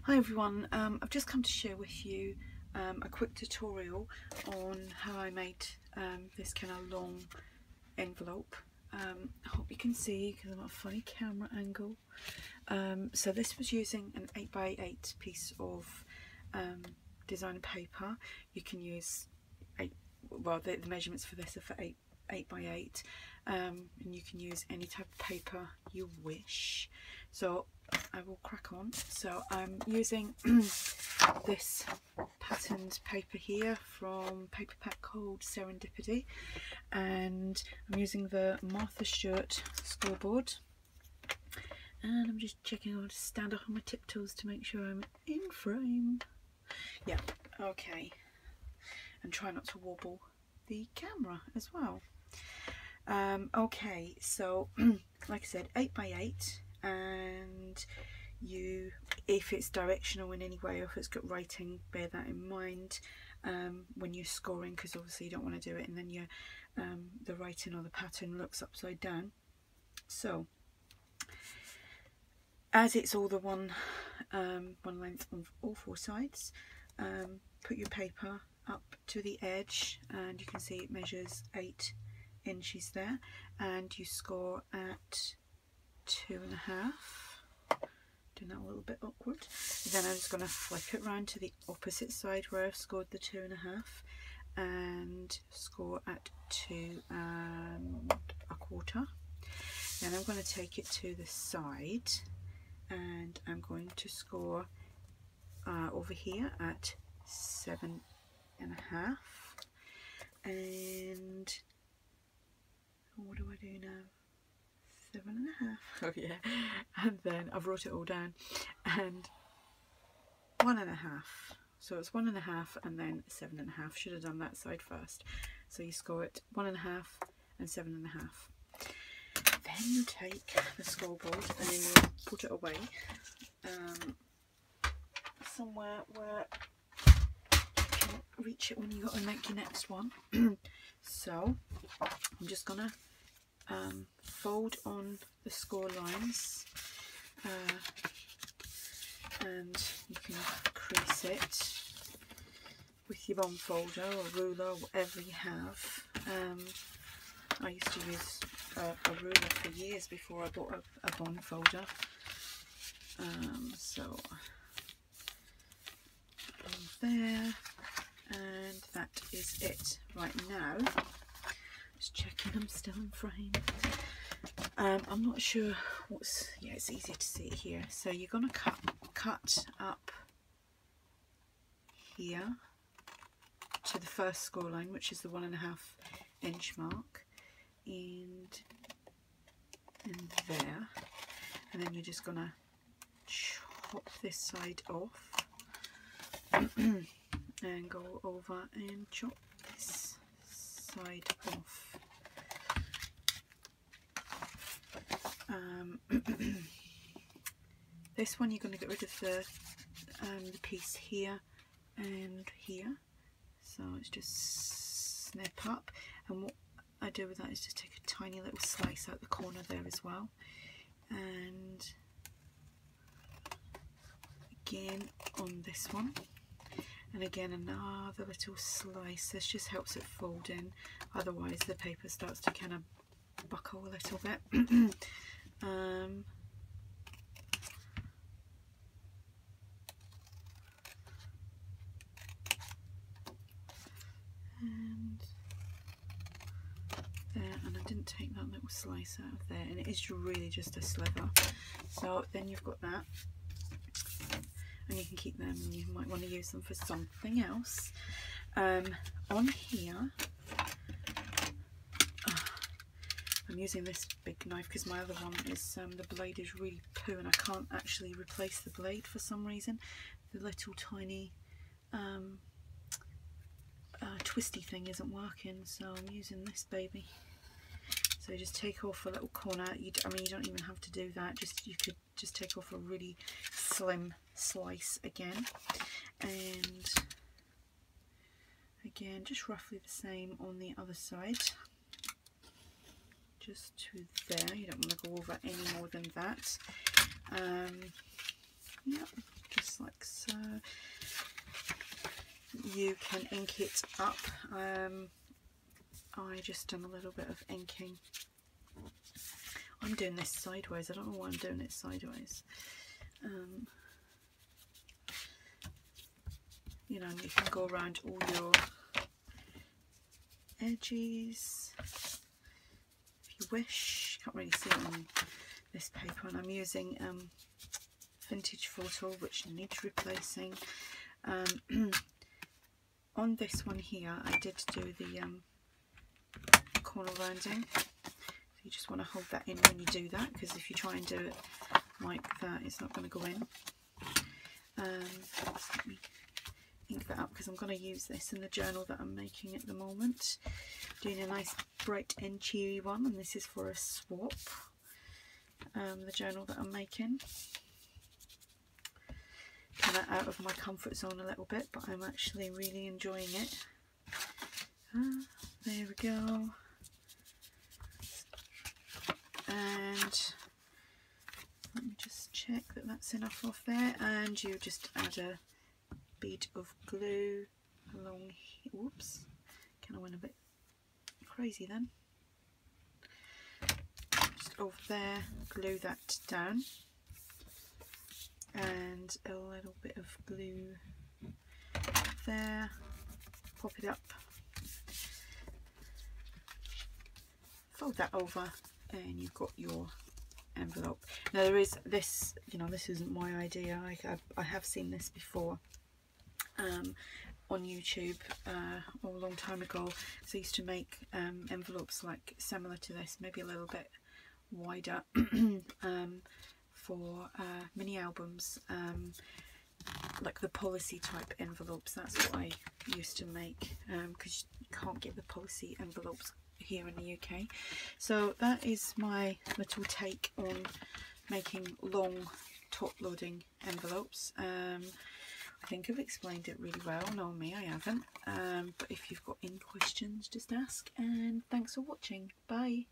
Hi everyone, I've just come to share with you a quick tutorial on how I made this kind of long envelope. I hope you can see because I've got a funny camera angle. So this was using an 8x8 piece of designer paper. You can use the measurements for this are for 8x8, and you can use any type of paper you wish. So I will crack on. So I'm using this patterned paper here from Paper Pack called Serendipity, and I'm using the Martha Stewart scoreboard, and I'm just checking how to stand up on my tiptoes to make sure I'm in frame. Yeah, okay, and try not to wobble the camera as well. Okay, so like I said, 8x8, and if it's directional in any way or if it's got writing, bear that in mind when you're scoring, because obviously you don't want to do it and then the writing or the pattern looks upside down. So as it's all the one length on all four sides, put your paper up to the edge, and you can see it measures 8 inches there, and you score at 2.5. Doing that a little bit awkward. Then I'm just going to flip it round to the opposite side where I've scored the 2.5 and score at 2.25. Then I'm going to take it to the side and I'm going to score over here at 7.5, and what do I do now? 7.5. Oh yeah, and then I've wrote it all down, and 1.5. So it's 1.5 and then 7.5. Should have done that side first. So you score it 1.5 and 7.5. Then you take the scoreboard and then you put it away somewhere where you can reach it when you got to make your next one. So I'm just gonna fold on the score lines, and you can crease it with your bond folder or ruler, whatever you have. I used to use a ruler for years before I bought a bond folder. So there, and that is it. Right now, just checking I'm still in frame. I'm not sure yeah, it's easier to see it here. So you're going to cut up here to the first score line, which is the 1.5 inch mark, and there, and then you're just going to chop this side off and go over and chop this side off. This one you're going to get rid of the piece here and here, so it's just snip up, and what I do with that is just take a tiny little slice out the corner there as well, and again on this one, and again another little slice. This just helps it fold in, otherwise the paper starts to kind of buckle a little bit. And there, and I didn't take that little slice out of there, and it is really just a sliver. So then you've got that, and you can keep them, and you might want to use them for something else. On here, I'm using this big knife because my other one is the blade is really poo, and I can't actually replace the blade for some reason. The little tiny twisty thing isn't working, so I'm using this baby. So just take off a little corner. I mean, you don't even have to do that. You could just take off a really slim slice again, and again just roughly the same on the other side, just to there. You don't want to go over any more than that. Yeah, just like you can ink it up. I just done a little bit of inking. I'm doing this sideways. I don't know why I'm doing it sideways. You know, and you can go around all your edges if you wish. Can't really see it on this paper, and I'm using vintage photo, which needs replacing. On this one here, I did do the corner rounding. So you just want to hold that in when you do that, because if you try and do it like that, it's not going to go in. So let me ink that up, because I'm going to use this in the journal that I'm making at the moment. Doing a nice bright and cheery one, and this is for a swap. The journal that I'm making. Kind of out of my comfort zone a little bit, but I'm actually really enjoying it. There we go. And let me just check that that's enough off there, and you just add a bead of glue along here. Whoops, kind of went a bit crazy then. Just over there, glue that down, and a little bit of glue there, pop it up, fold that over, and you've got your envelope. Now there is this, you know, this isn't my idea. I have seen this before on YouTube a long time ago. So I used to make envelopes like similar to this, maybe a little bit wider, for mini albums, like the policy type envelopes. That's what I used to make, because you can't get the policy envelopes here in the UK. So that is my little take on making long top loading envelopes. I think I've explained it really well. No, me, I haven't. But if you've got any questions, just ask, and thanks for watching. Bye.